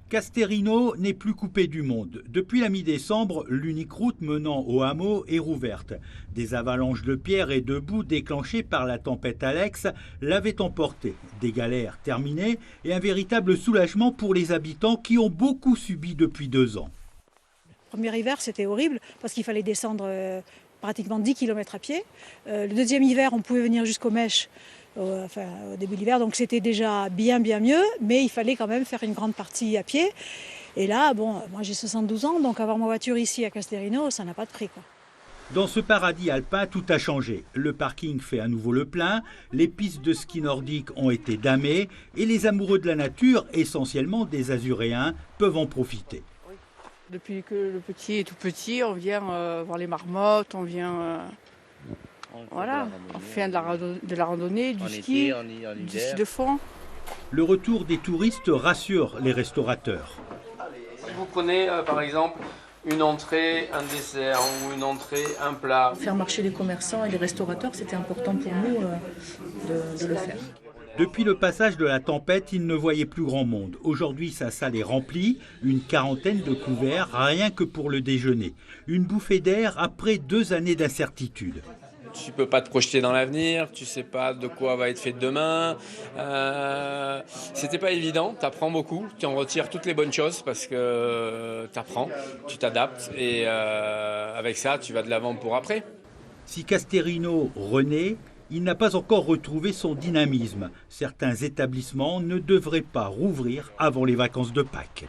Casterino n'est plus coupé du monde. Depuis la mi-décembre, l'unique route menant au hameau est rouverte. Des avalanches de pierres et de boue déclenchées par la tempête Alex l'avaient emporté. Des galères terminées et un véritable soulagement pour les habitants qui ont beaucoup subi depuis 2 ans. Le premier hiver, c'était horrible parce qu'il fallait descendre pratiquement 10 km à pied. Le deuxième hiver, on pouvait venir jusqu'aux Mèches. Au début de l'hiver, donc c'était déjà bien mieux, mais il fallait quand même faire une grande partie à pied. Et là, bon, moi j'ai 72 ans, donc avoir ma voiture ici à Casterino, ça n'a pas de prix, quoi. Dans ce paradis alpin, tout a changé. Le parking fait à nouveau le plein, les pistes de ski nordique ont été damées et les amoureux de la nature, essentiellement des Azuréens, peuvent en profiter. Depuis que le petit est tout petit, on vient voir les marmottes, on vient... Voilà, on fait de la randonnée, du ski, du ski de fond. Le retour des touristes rassure les restaurateurs. Si vous prenez par exemple une entrée, un dessert ou une entrée, un plat. Faire marcher les commerçants et les restaurateurs, c'était important pour nous de le faire. Depuis le passage de la tempête, il ne voyait plus grand monde. Aujourd'hui, sa salle est remplie, une quarantaine de couverts, rien que pour le déjeuner. Une bouffée d'air après 2 années d'incertitude. Tu peux pas te projeter dans l'avenir, tu sais pas de quoi va être fait demain. C'était pas évident, tu apprends beaucoup, tu en retires toutes les bonnes choses parce que tu apprends, tu t'adaptes et avec ça, tu vas de l'avant pour après. Si Casterino renaît, il n'a pas encore retrouvé son dynamisme. Certains établissements ne devraient pas rouvrir avant les vacances de Pâques.